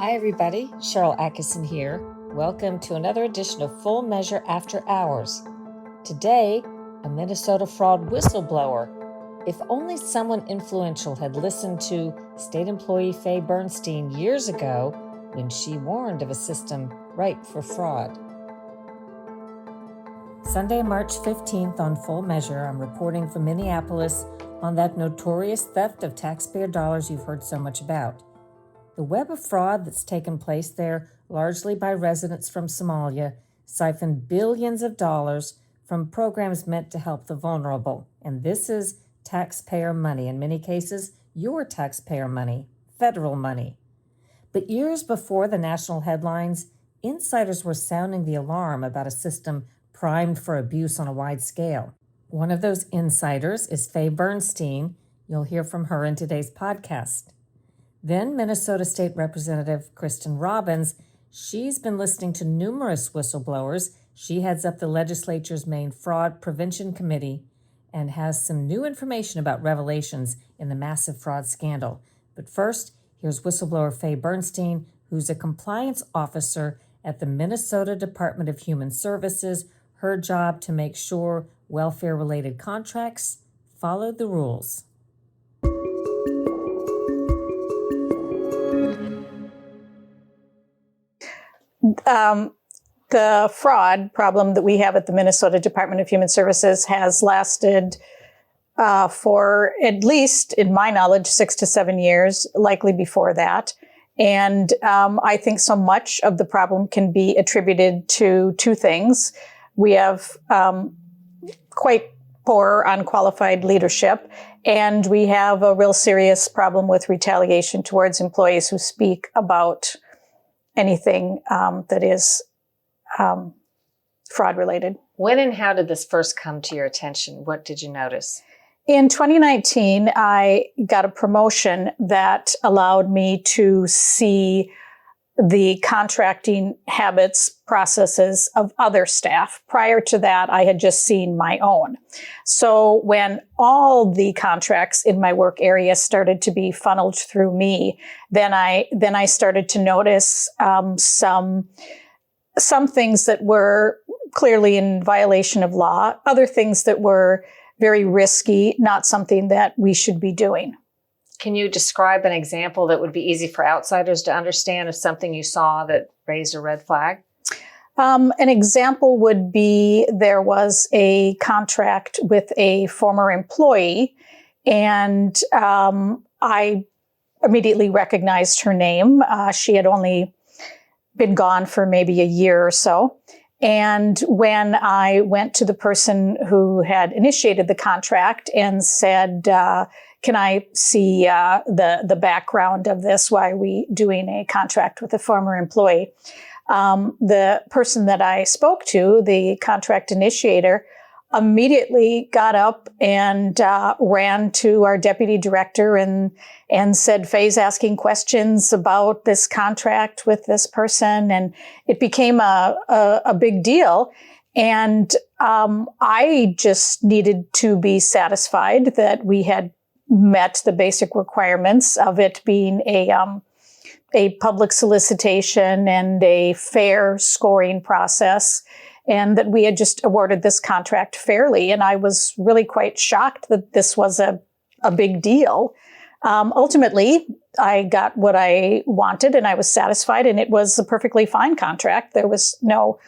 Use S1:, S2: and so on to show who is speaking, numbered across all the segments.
S1: Hi everybody, Sharyl Attkisson here. Welcome to another edition of Full Measure After Hours. Today, a Minnesota fraud whistleblower. If only someone influential had listened to state employee Faye Bernstein years ago when she warned of a system ripe for fraud. Sunday, March 15th on Full Measure, I'm reporting from Minneapolis on that notorious theft of taxpayer dollars you've heard so much about. The web of fraud that's taken place there, largely by residents from Somalia, siphoned billions of dollars from programs meant to help the vulnerable. And this is taxpayer money, in many cases, your taxpayer money, federal money. But years before the national headlines, insiders were sounding the alarm about a system primed for abuse on a wide scale. One of those insiders is Faye Bernstein. You'll hear from her in today's podcast. Then Minnesota State Representative Kristen Robbins, she's been listening to numerous whistleblowers. She heads up the legislature's main fraud prevention committee and has some new information about revelations in the massive fraud scandal. But first, here's whistleblower Faye Bernstein, who's a compliance officer at the Minnesota Department of Human Services. Her job to make sure welfare-related contracts followed the rules.
S2: The fraud problem that we have at the Minnesota Department of Human Services has lasted for at least, in my knowledge, 6 to 7 years, likely before that. And I think so much of the problem can be attributed to two things. We have quite poor, unqualified leadership, and we have a real serious problem with retaliation towards employees who speak about anything that is fraud related.
S1: When and how did this first come to your attention? What did you notice?
S2: In 2019, I got a promotion that allowed me to see the contracting habits, processes of other staff. Prior to that, I had just seen my own. So when all the contracts in my work area started to be funneled through me, then I started to notice some things that were clearly in violation of law, other things that were very risky, not something that we should be doing.
S1: Can you describe an example that would be easy for outsiders to understand of something you saw that raised a red flag?
S2: An example would be there was a contract with a former employee, and I immediately recognized her name. She had only been gone for maybe a year or so. And when I went to the person who had initiated the contract and said, can I see the background of this? Why are we doing a contract with a former employee? The person that I spoke to, the contract initiator, immediately got up and ran to our deputy director and said, Faye's asking questions about this contract with this person. And it became a big deal. And I just needed to be satisfied that we had met the basic requirements of it being a public solicitation and a fair scoring process, and that we had just awarded this contract fairly. And I was really quite shocked that this was a big deal. Ultimately, I got what I wanted and I was satisfied, and it was a perfectly fine contract. There was no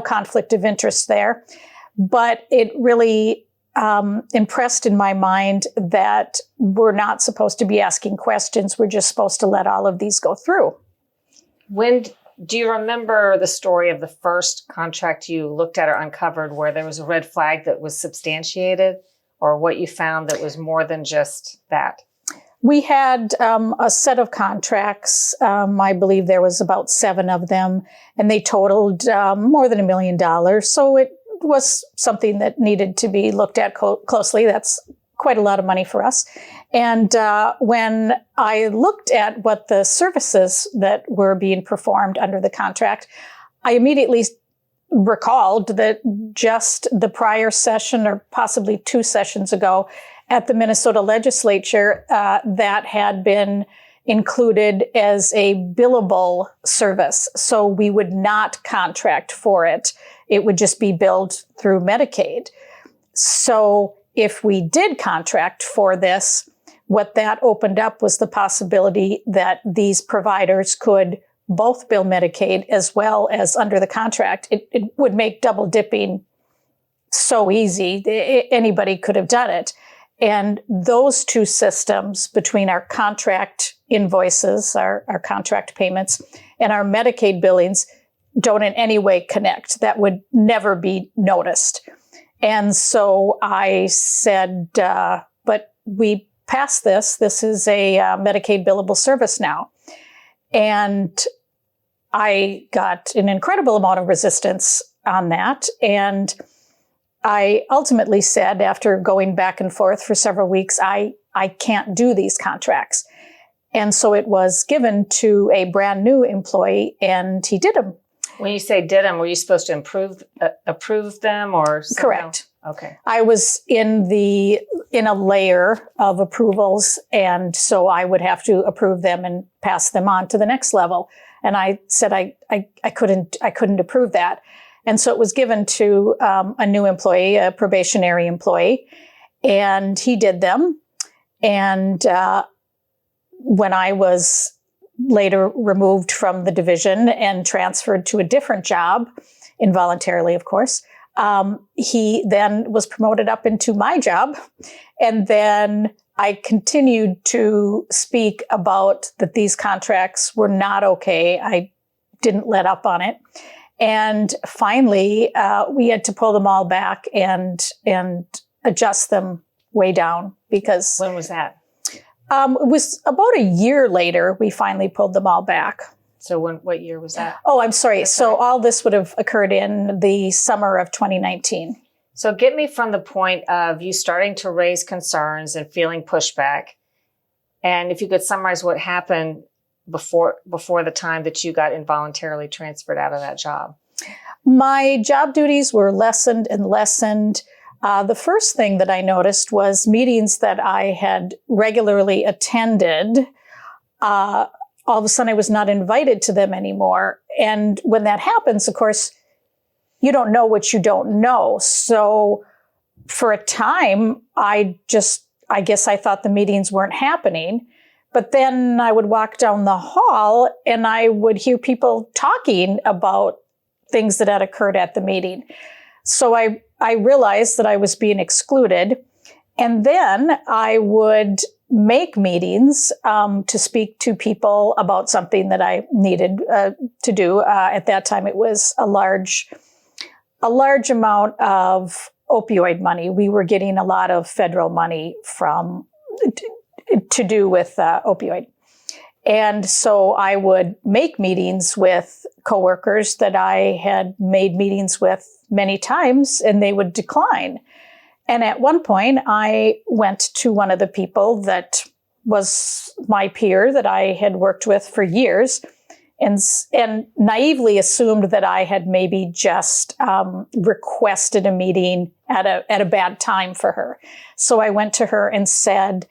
S2: conflict of interest there. But it really impressed in my mind that we're not supposed to be asking questions. We're just supposed to let all of these go through.
S1: Do you remember the story of the first contract you looked at or uncovered where there was a red flag that was substantiated, or what you found that was more than just that?
S2: We had a set of contracts. I believe there was about 7 of them, and they totaled more than $1 million. So it was something that needed to be looked at closely. That's quite a lot of money for us. And when I looked at what the services that were being performed under the contract, I immediately recalled that just the prior session, or possibly 2 sessions ago, at the Minnesota legislature, that had been included as a billable service. So we would not contract for it. It would just be billed through Medicaid. So if we did contract for this, what that opened up was the possibility that these providers could both bill Medicaid as well as under the contract. It would make double dipping so easy. Anybody could have done it. And those two systems, between our contract invoices, our contract payments, and our Medicaid billings, don't in any way connect. That would never be noticed. And so I said, but we passed this. This is a Medicaid billable service now. And I got an incredible amount of resistance on that. And I ultimately said, after going back and forth for several weeks, I can't do these contracts. And so it was given to a brand new employee, and he did them.
S1: When you say did them, were you supposed to approve them or?
S2: Correct.
S1: Okay.
S2: I was in a layer of approvals, and so I would have to approve them and pass them on to the next level. And I said I couldn't approve that. And so it was given to a new employee, a probationary employee, and he did them. And when I was later removed from the division and transferred to a different job, involuntarily, of course, he then was promoted up into my job. And then I continued to speak about that these contracts were not okay. I didn't let up on it. And finally, we had to pull them all back and adjust them way down because...
S1: When was that?
S2: It was about a year later, we finally pulled them all back.
S1: So what year was that?
S2: Oh, I'm sorry. So all this would have occurred in the summer of 2019.
S1: So get me from the point of you starting to raise concerns and feeling pushback. And if you could summarize what happened before the time that you got involuntarily transferred out of that job.
S2: My job duties were lessened and lessened. The first thing that I noticed was meetings that I had regularly attended. All of a sudden, I was not invited to them anymore. And when that happens, of course, you don't know what you don't know. So for a time, I guess I thought the meetings weren't happening. But then I would walk down the hall and I would hear people talking about things that had occurred at the meeting. So I realized that I was being excluded. And then I would make meetings to speak to people about something that I needed to do. At that time, it was a large amount of opioid money. We were getting a lot of federal money to do with opioid. And so I would make meetings with coworkers that I had made meetings with many times, and they would decline. And at one point, I went to one of the people that was my peer that I had worked with for years and naively assumed that I had maybe just requested a meeting at a bad time for her. So I went to her and said,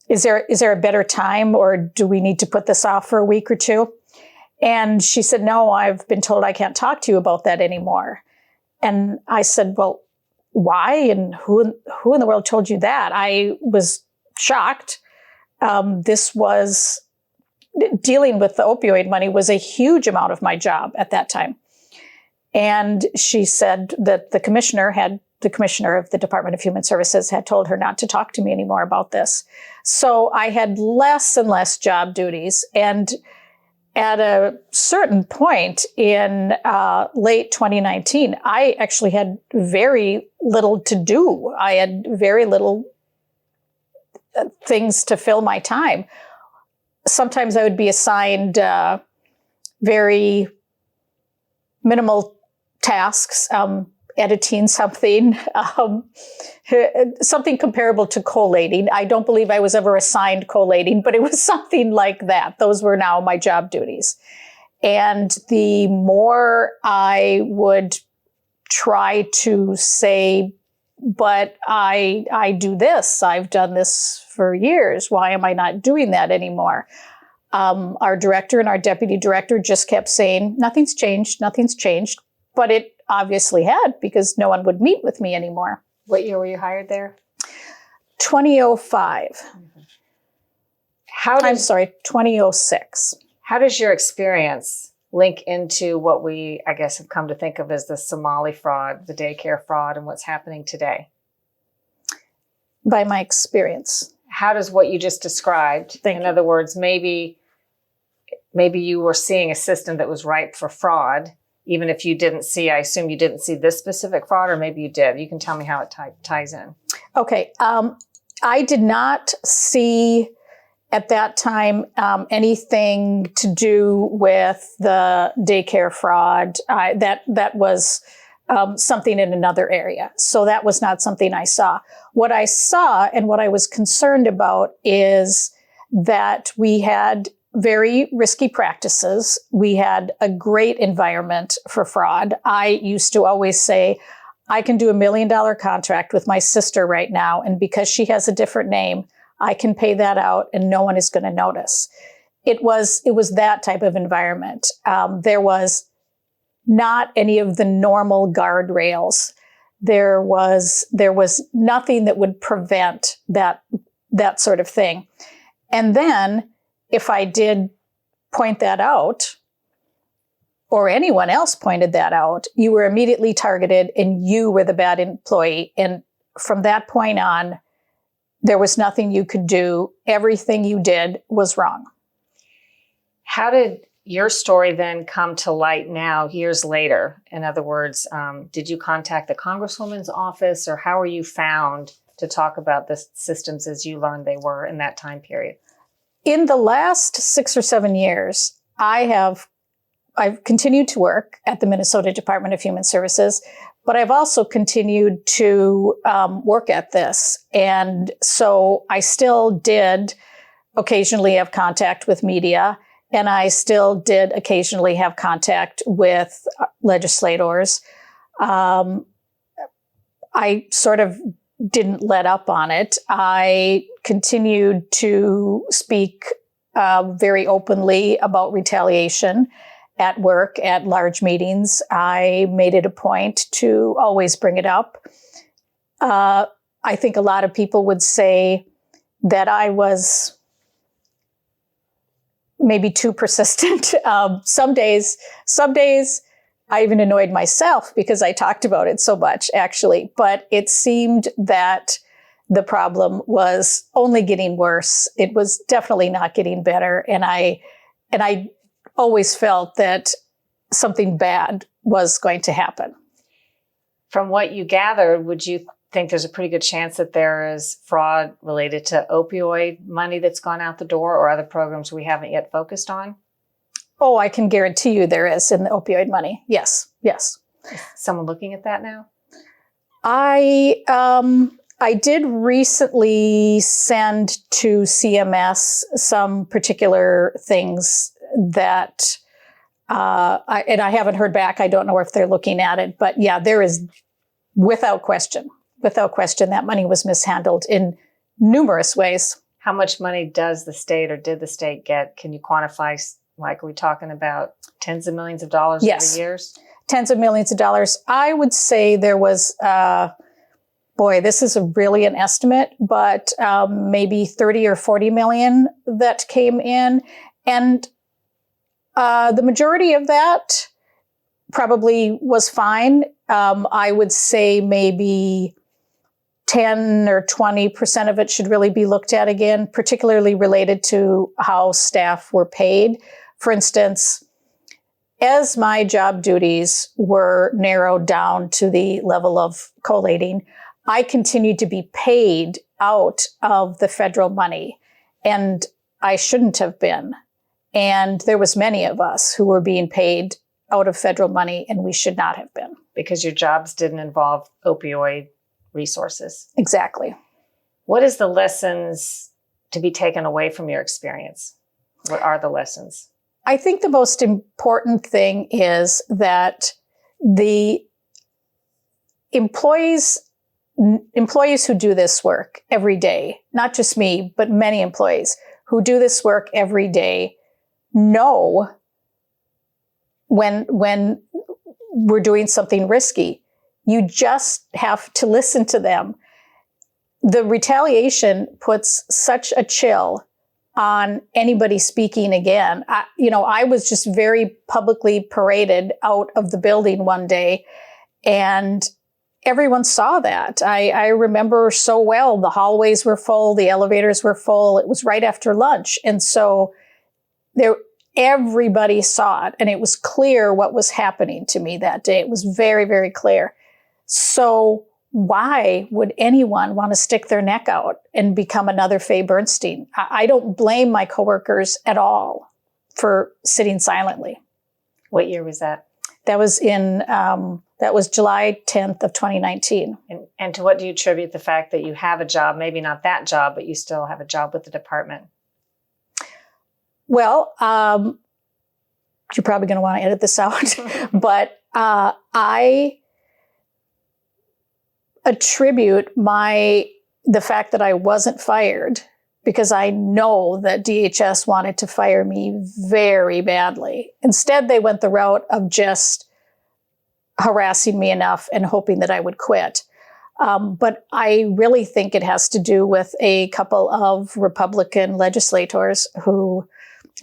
S2: is there a better time, or do we need to put this off for a week or two? And she said, no, I've been told I can't talk to you about that anymore. And I said, well, why? And who in the world told you that? I was shocked. This was dealing with the opioid money was a huge amount of my job at that time. And she said that the commissioner of the Department of Human Services had told her not to talk to me anymore about this. So I had less and less job duties. And at a certain point in late 2019, I actually had very little to do. I had very little things to fill my time. Sometimes I would be assigned very minimal tasks, editing something, something comparable to collating. I don't believe I was ever assigned collating, but it was something like that. Those were now my job duties. And the more I would try to say but I do this. I've done this for years. Why am I not doing that anymore? Our director and our deputy director just kept saying, nothing's changed, nothing's changed. But it obviously had, because no one would meet with me anymore.
S3: What year were you hired there?
S2: 2005.
S3: Mm-hmm.
S2: I'm sorry, 2006.
S3: How does your experience link into what we, I guess, have come to think of as the Somali fraud, the daycare fraud, and what's happening today?
S2: By my experience.
S3: How does what you just described, in other words, maybe you were seeing a system that was ripe for fraud, even if you didn't see, I assume you didn't see this specific fraud, or maybe you did. You can tell me how it ties in.
S2: Okay. I did not see at that time anything to do with the daycare fraud. That was something in another area. So that was not something I saw. What I saw and what I was concerned about is that we had very risky practices. We had a great environment for fraud. I used to always say, I can do $1 million contract with my sister right now, and because she has a different name, I can pay that out and no one is going to notice. It was that type of environment. There was not any of the normal guardrails. There was nothing that would prevent that sort of thing. And then if I did point that out, or anyone else pointed that out, you were immediately targeted and you were the bad employee. And from that point on, there was nothing you could do. Everything you did was wrong.
S3: How did your story then come to light now, years later? In other words, did you contact the Congresswoman's office, or how were you found to talk about the systems as you learned they were in that time period?
S2: In the last 6 or 7 years, I've continued to work at the Minnesota Department of Human Services, but I've also continued to work at this. And so I still did occasionally have contact with media, and I still did occasionally have contact with legislators. I sort of didn't let up on it. I continued to speak very openly about retaliation at work, at large meetings. I made it a point to always bring it up. I think a lot of people would say that I was maybe too persistent. Some days I even annoyed myself because I talked about it so much, actually. But it seemed that the problem was only getting worse. It was definitely not getting better. And I always felt that something bad was going to happen.
S3: From what you gathered, would you think there's a pretty good chance that there is fraud related to opioid money that's gone out the door, or other programs we haven't yet focused on?
S2: Oh, I can guarantee you there is in the opioid money. Yes, yes.
S3: Is someone looking at that now?
S2: I did recently send to CMS some particular things that, and I haven't heard back. I don't know if they're looking at it, but yeah, there is without question, that money was mishandled in numerous ways.
S3: How much money does the state, or did the state get? Can you quantify? Like, are we talking about tens of millions of dollars over years?
S2: Tens of millions of dollars. I would say there was, this is really an estimate, but maybe 30 or 40 million that came in. And the majority of that probably was fine. I would say maybe 10 or 20% of it should really be looked at again, particularly related to how staff were paid. For instance, as my job duties were narrowed down to the level of collating, I continued to be paid out of the federal money, and I shouldn't have been. And there was many of us who were being paid out of federal money, and we should not have been.
S3: Because your jobs didn't involve opioid resources.
S2: Exactly.
S3: What is the lessons to be taken away from your experience? What are the lessons?
S2: I think the most important thing is that the employees employees who do this work every day, not just me, but many employees who do this work every day, know when we're doing something risky. You just have to listen to them. The retaliation puts such a chill on anybody speaking again. I was just very publicly paraded out of the building one day, and everyone saw that. I remember so well, the hallways were full, the elevators were full. It was right after lunch. And so everybody saw it, and it was clear what was happening to me that day. It was very, very clear. So why would anyone want to stick their neck out and become another Faye Bernstein? I don't blame my coworkers at all for sitting silently.
S3: What year was that?
S2: That was that was July 10th of 2019.
S3: And to what do you attribute the fact that you have a job, maybe not that job, but you still have a job with the department?
S2: Well, you're probably going to want to edit this out, but I attribute the fact that I wasn't fired because I know that DHS wanted to fire me very badly. Instead, they went the route of just harassing me enough and hoping that I would quit. But I really think it has to do with a couple of Republican legislators who,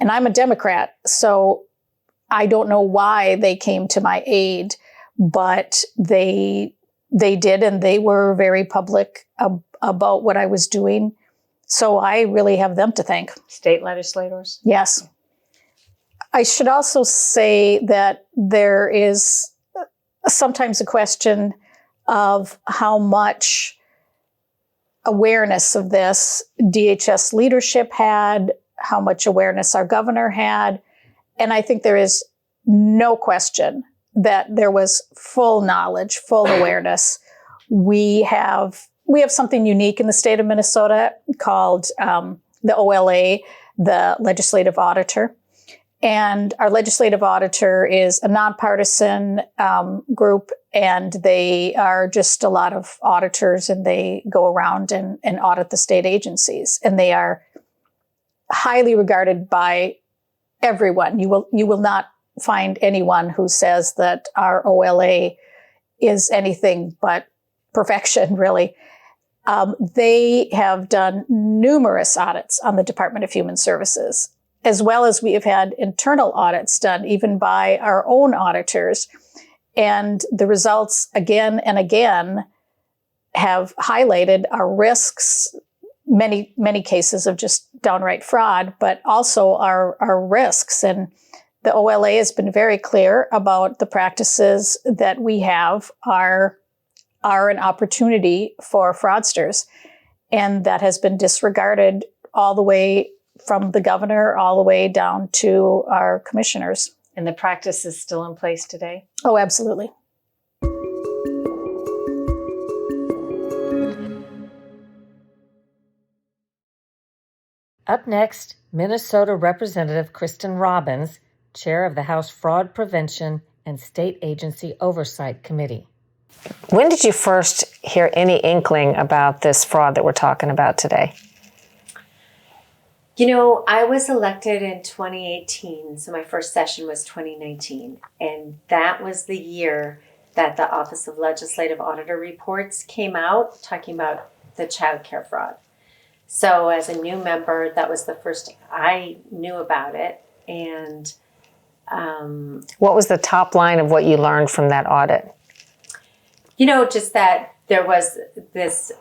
S2: and I'm a Democrat, so I don't know why they came to my aid, but they did, and they were very public about what I was doing. So I really have them to thank.
S3: State legislators?
S2: Yes. I should also say that there is sometimes a question of how much awareness of this DHS leadership had, how much awareness our governor had. And I think there is no question that there was full knowledge, full awareness. We have something unique in the state of Minnesota called the OLA, the Legislative Auditor. And our legislative auditor is a nonpartisan group, and they are just a lot of auditors, and they go around and audit the state agencies. And they are highly regarded by everyone. You will not find anyone who says that our OLA is anything but perfection, really. They have done numerous audits on the Department of Human Services, as well as we have had internal audits done even by our own auditors. And the results again and again have highlighted our risks, many, many cases of just downright fraud, but also our risks. And the OLA has been very clear about the practices that we have are an opportunity for fraudsters. And that has been disregarded all the way from the governor all the way down to our commissioners.
S3: And the practice is still in place today?
S2: Oh, absolutely.
S1: Up next, Minnesota Representative Kristen Robbins, chair of the House Fraud Prevention and State Agency Oversight Committee.
S3: When did you first hear any inkling about this fraud that we're talking about today?
S4: You know, I was elected in 2018, so my first session was 2019. And that was the year that the Office of Legislative Auditor reports came out talking about the child care fraud. So as a new member, that was the first I knew about it. And
S3: what was the top line of what you learned from that audit?
S4: You know, just that there was this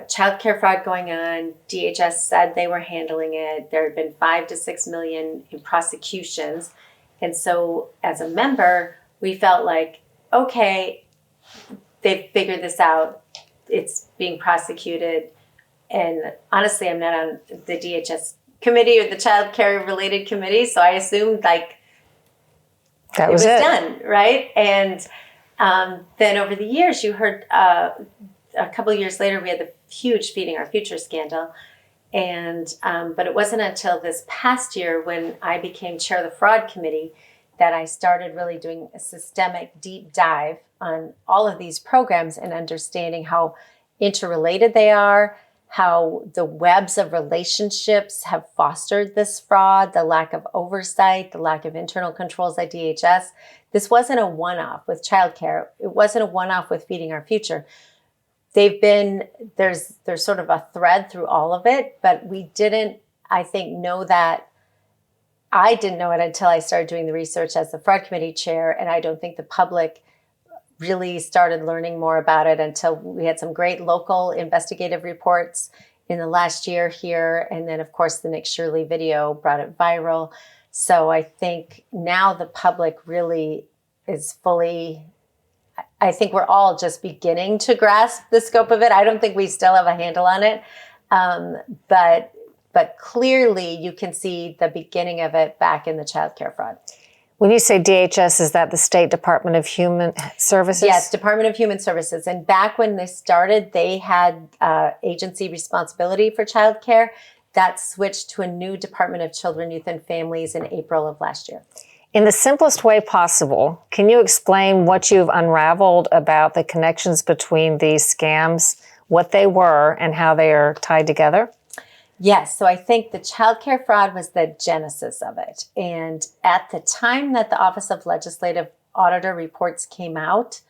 S4: child care fraud going on. DHS said they were handling it. There had been 5 to 6 million in prosecutions. And so as a member, we felt like, okay, they've figured this out. It's being prosecuted. And honestly, I'm not on the DHS committee or the child care related committee. So I assumed like
S3: that was
S4: it was done, right? And then over the years, you heard a couple of years later, we had the huge Feeding Our Future scandal. And but it wasn't until this past year when I became chair of the fraud committee that I started really doing a systemic deep dive on all of these programs and understanding how interrelated they are, how the webs of relationships have fostered this fraud, the lack of oversight, the lack of internal controls at DHS. This wasn't a one-off with childcare. It wasn't a one-off with Feeding Our Future. There's sort of a thread through all of it, but we didn't, I think, know that. I didn't know it until I started doing the research as the fraud committee chair, and I don't think the public really started learning more about it until we had some great local investigative reports in the last year here. And then, of course, the Nick Shirley video brought it viral. So I think now the public really is fully, I think we're all just beginning to grasp the scope of it. I don't think we still have a handle on it. But clearly you can see the beginning of it back in the childcare fraud.
S3: When you say DHS, is that the State Department of Human Services?
S4: Yes, Department of Human Services. And back when this started, they had agency responsibility for childcare. That switched to a new Department of Children, Youth, and Families in April of last year.
S3: In the simplest way possible, can you explain what you've unraveled about the connections between these scams, what they were, and how they are tied together?
S4: Yes, so I think the childcare fraud was the genesis of it. And at the time that the Office of Legislative Auditor reports came out,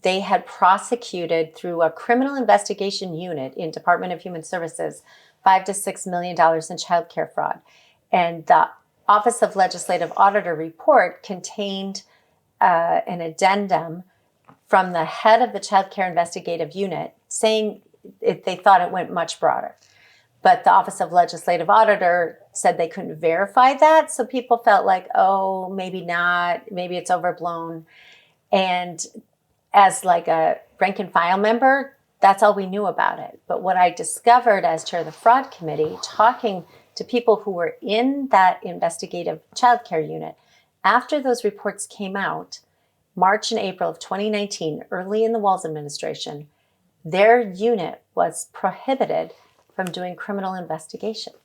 S4: they had prosecuted through a criminal investigation unit in Department of Human Services $5 to $6 million in childcare fraud. And the Office of Legislative Auditor report contained an addendum from the head of the childcare investigative unit saying they thought it went much broader. But the Office of Legislative Auditor said they couldn't verify that. So people felt like, oh, maybe not, maybe it's overblown. And as like a rank and file member, that's all we knew about it. But what I discovered as chair of the fraud committee, talking to people who were in that investigative childcare unit, after those reports came out, March and April of 2019, early in the Walz administration, their unit was prohibited from doing criminal investigations.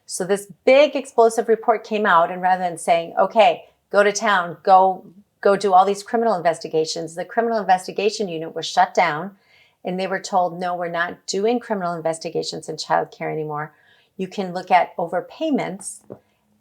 S4: So this big explosive report came out, and rather than saying, okay, go to town, go do all these criminal investigations, the criminal investigation unit was shut down, and they were told, no, we're not doing criminal investigations in childcare anymore. You can look at overpayments,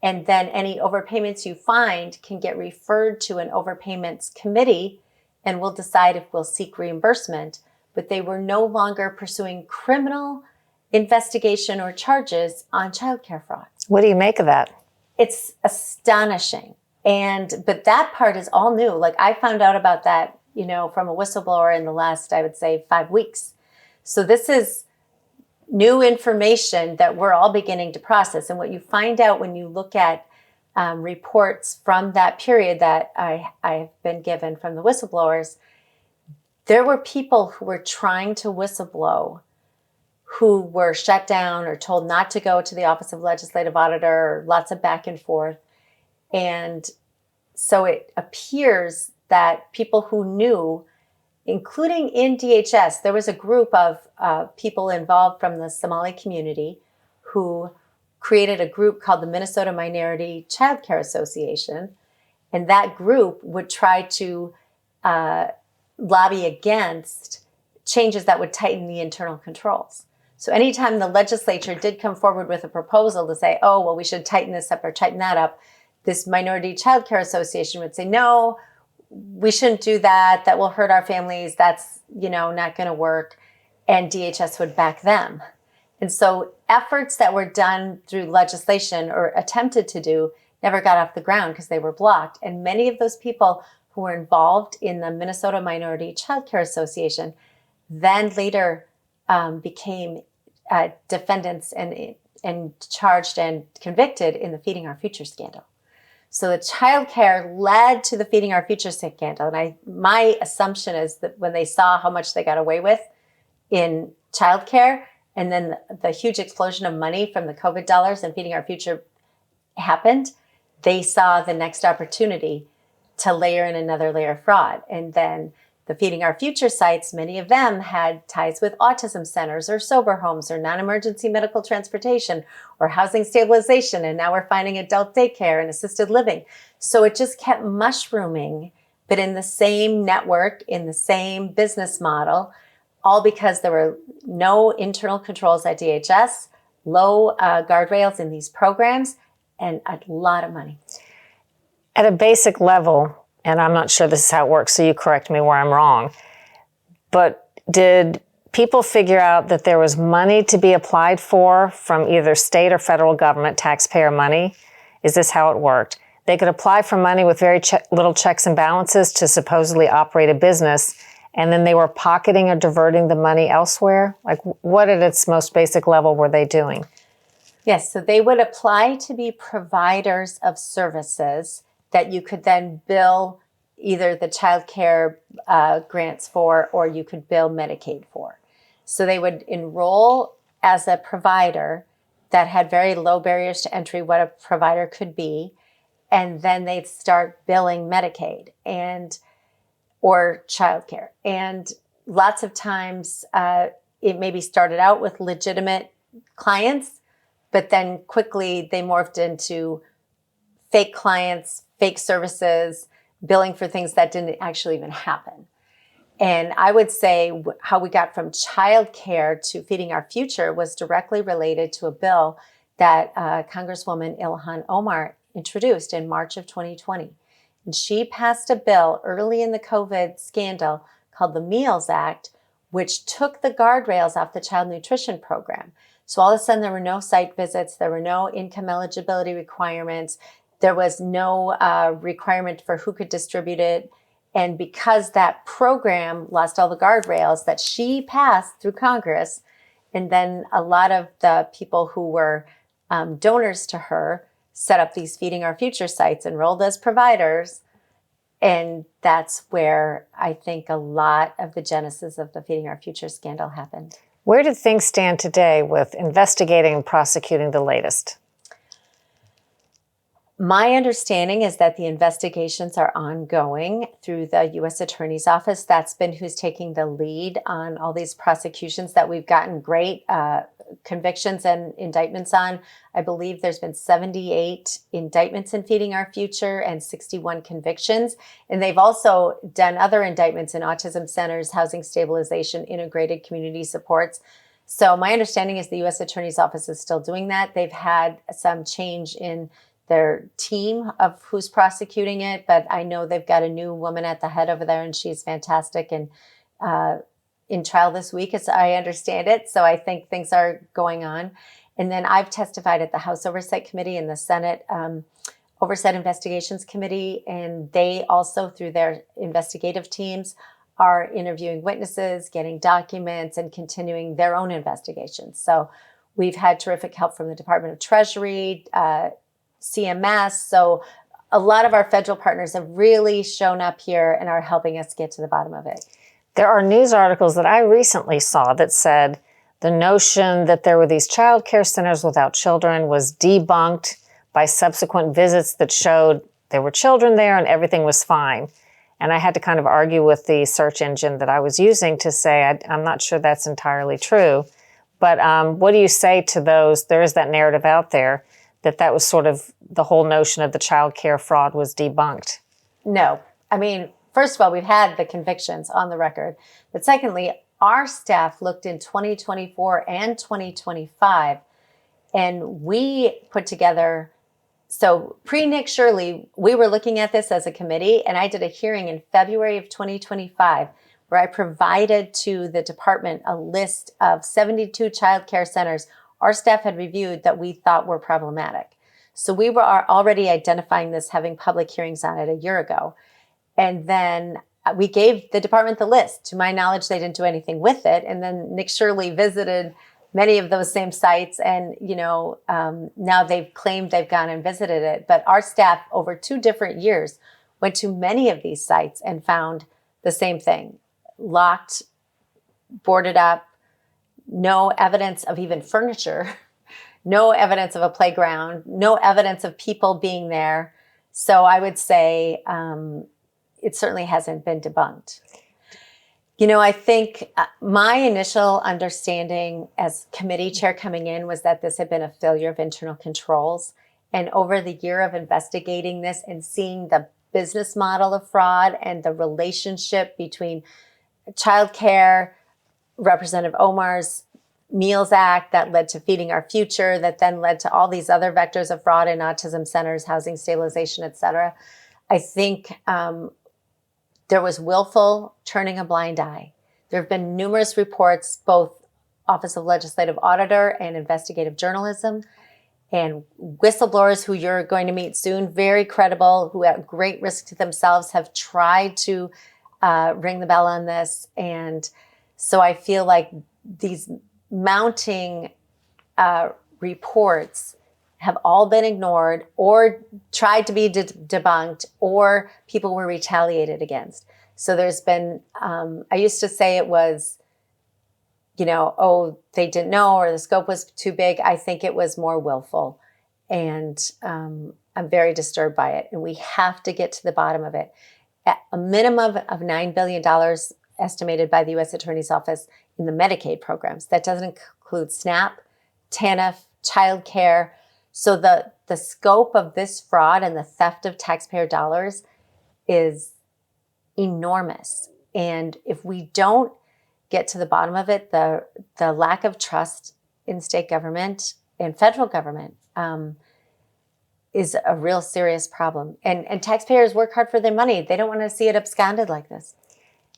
S4: and then any overpayments you find can get referred to an overpayments committee, and we'll decide if we'll seek reimbursement. But they were no longer pursuing criminal investigation or charges on childcare fraud.
S3: What do you make of that?
S4: It's astonishing. But that part is all new. Like I found out about that, from a whistleblower in the last, I would say, 5 weeks. So this is new information that we're all beginning to process. And what you find out when you look at reports from that period that I've been given from the whistleblowers, there were people who were trying to whistleblow who were shut down or told not to go to the Office of Legislative Auditor, or lots of back and forth. And so it appears that people who knew, including in DHS, there was a group of people involved from the Somali community who created a group called the Minnesota Minority Child Care Association. And that group would try to lobby against changes that would tighten the internal controls. So anytime the legislature did come forward with a proposal to say, oh, well, we should tighten this up or tighten that up, this Minority Child Care Association would say, no, we shouldn't do that. That will hurt our families. That's, not going to work. And DHS would back them. And so efforts that were done through legislation or attempted to do never got off the ground because they were blocked. And many of those people who were involved in the Minnesota Minority Child Care Association then later became defendants and charged and convicted in the Feeding Our Future scandal. So the childcare led to the Feeding Our Future scandal. And my assumption is that when they saw how much they got away with in childcare, and then the huge explosion of money from the COVID dollars and Feeding Our Future happened, they saw the next opportunity to layer in another layer of fraud. And then the Feeding Our Future sites, many of them had ties with autism centers or sober homes or non-emergency medical transportation or housing stabilization. And now we're finding adult daycare and assisted living. So it just kept mushrooming, but in the same network, in the same business model, all because there were no internal controls at DHS, low guardrails in these programs, and a lot of money.
S3: At a basic level, and I'm not sure this is how it works, so you correct me where I'm wrong, but did people figure out that there was money to be applied for from either state or federal government, taxpayer money? Is this how it worked? They could apply for money with very little checks and balances to supposedly operate a business, and then they were pocketing or diverting the money elsewhere? Like, what at its most basic level were they doing?
S4: Yes, so they would apply to be providers of services that you could then bill either the child care grants for, or you could bill Medicaid for. So they would enroll as a provider that had very low barriers to entry, what a provider could be, and then they'd start billing Medicaid or childcare. And lots of times it maybe started out with legitimate clients, but then quickly they morphed into fake clients, fake services, billing for things that didn't actually even happen. And I would say how we got from childcare to feeding our future was directly related to a bill that Congresswoman Ilhan Omar introduced in March of 2020. And she passed a bill early in the COVID scandal called the Meals Act, which took the guardrails off the child nutrition program. So all of a sudden there were no site visits, there were no income eligibility requirements, there was no requirement for who could distribute it. And because that program lost all the guardrails that she passed through Congress, and then a lot of the people who were donors to her set up these Feeding Our Future sites, enrolled as providers. And that's where I think a lot of the genesis of the Feeding Our Future scandal happened.
S3: Where do things stand today with investigating and prosecuting the latest?
S4: My understanding is that the investigations are ongoing through the U.S. Attorney's Office. That's been who's taking the lead on all these prosecutions that we've gotten great convictions and indictments on. I believe there's been 78 indictments in Feeding Our Future and 61 convictions. And they've also done other indictments in autism centers, housing stabilization, integrated community supports. So my understanding is the U.S. Attorney's Office is still doing that. They've had some change in their team of who's prosecuting it, but I know they've got a new woman at the head over there, and she's fantastic and in trial this week, as I understand it. So I think things are going on. And then I've testified at the House Oversight Committee and the Senate Oversight Investigations Committee, and they also, through their investigative teams, are interviewing witnesses, getting documents, and continuing their own investigations. So we've had terrific help from the Department of Treasury, CMS. So a lot of our federal partners have really shown up here and are helping us get to the bottom of it.
S3: There are news articles that I recently saw that said the notion that there were these child care centers without children was debunked by subsequent visits that showed there were children there and everything was fine. And I had to kind of argue with the search engine that I was using to say, I'm not sure that's entirely true. But what do you say to those? There is that narrative out there that was sort of the whole notion of the child care fraud was debunked.
S4: No. I mean, first of all, we've had the convictions on the record. But secondly, our staff looked in 2024 and 2025, and we put together, so pre-Nick Shirley, we were looking at this as a committee, and I did a hearing in February of 2025 where I provided to the department a list of 72 child care centers our staff had reviewed that we thought were problematic. So we were already identifying this, having public hearings on it a year ago. And then we gave the department the list. To my knowledge, they didn't do anything with it. And then Nick Shirley visited many of those same sites. And, now they've claimed they've gone and visited it. But our staff, over 2 different years, went to many of these sites and found the same thing. Locked, boarded up, no evidence of even furniture, no evidence of a playground, no evidence of people being there. So I would say it certainly hasn't been debunked. I think my initial understanding as committee chair coming in was that this had been a failure of internal controls. And over the year of investigating this and seeing the business model of fraud and the relationship between childcare, Representative Omar's Meals Act that led to Feeding Our Future, that then led to all these other vectors of fraud in autism centers, housing stabilization, et cetera. I think there was willful turning a blind eye. There have been numerous reports, both Office of Legislative Auditor and investigative journalism, and whistleblowers who you're going to meet soon, very credible, who at great risk to themselves have tried to ring the bell on this. And so I feel like these mounting reports have all been ignored or tried to be debunked, or people were retaliated against. So there's been, I used to say it was, oh, they didn't know, or the scope was too big. I think it was more willful. And I'm very disturbed by it. And we have to get to the bottom of it. At a minimum of $9 billion estimated by the U.S. Attorney's Office in the Medicaid programs. That doesn't include SNAP, TANF, child care. So the scope of this fraud and the theft of taxpayer dollars is enormous. And if we don't get to the bottom of it, the lack of trust in state government and federal government is a real serious problem. And taxpayers work hard for their money. They don't want to see it absconded like this.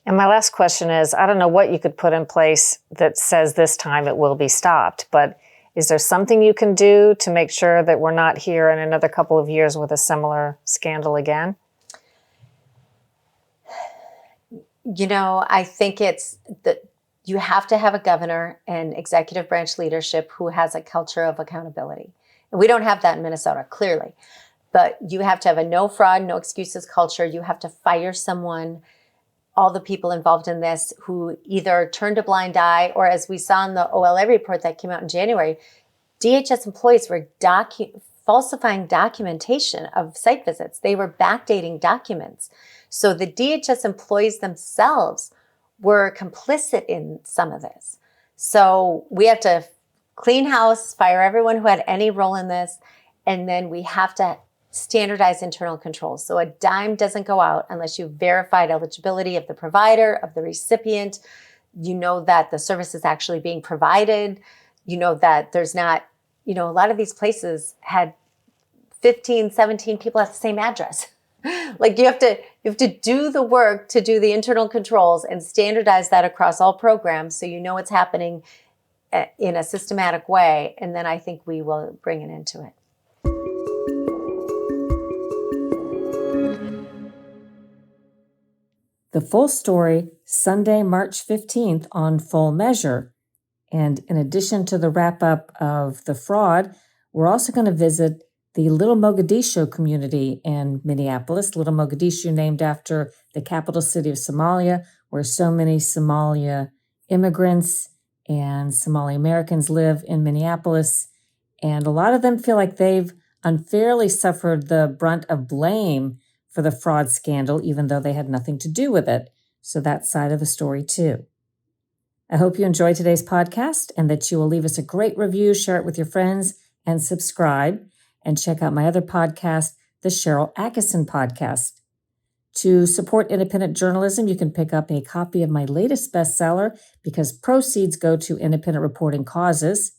S3: And my last question is, I don't know what you could put in place that says this time it will be stopped, but is there something you can do to make sure that we're not here in another couple of years with a similar scandal again?
S4: I think it's that you have to have a governor and executive branch leadership who has a culture of accountability. And we don't have that in Minnesota, clearly. But you have to have a no fraud, no excuses culture. You have to fire someone, all the people involved in this who either turned a blind eye, or as we saw in the OLA report that came out in January, DHS employees were falsifying documentation of site visits. They were backdating documents. So the DHS employees themselves were complicit in some of this. So we have to clean house, fire everyone who had any role in this, and then we have to standardize internal controls. So a dime doesn't go out unless you've verified eligibility of the provider, of the recipient. You know that the service is actually being provided. You know that there's not, a lot of these places had 15, 17 people at the same address. Like you have to do the work to do the internal controls and standardize that across all programs so you know what's happening in a systematic way. And then I think we will bring an end to it.
S1: The full story, Sunday, March 15th on Full Measure. And in addition to the wrap-up of the fraud, we're also going to visit the Little Mogadishu community in Minneapolis. Little Mogadishu, named after the capital city of Somalia, where so many Somalia immigrants and Somali Americans live in Minneapolis. And a lot of them feel like they've unfairly suffered the brunt of blame for the fraud scandal, even though they had nothing to do with it. So that side of the story too. I hope you enjoyed today's podcast and that you will leave us a great review, share it with your friends, and subscribe. And check out my other podcast, the Sharyl Attkisson podcast. To support independent journalism, you can pick up a copy of my latest bestseller because proceeds go to independent reporting causes.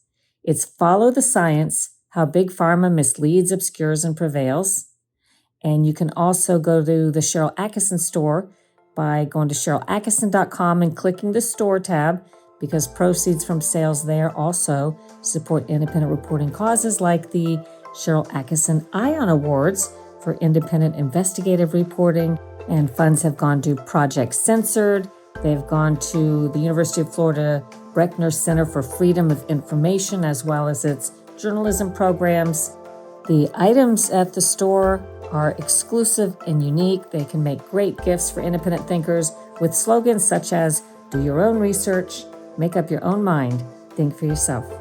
S1: It's Follow the Science, How Big Pharma Misleads, Obscures, and Prevails. And you can also go to the Sharyl Attkisson store by going to SharylAttkisson.com and clicking the store tab, because proceeds from sales there also support independent reporting causes like the Sharyl Attkisson Ion Awards for independent investigative reporting, and funds have gone to Project Censored. They've gone to the University of Florida Brechner Center for Freedom of Information, as well as its journalism programs. The items at the store are exclusive and unique. They can make great gifts for independent thinkers with slogans such as, do your own research, make up your own mind, think for yourself.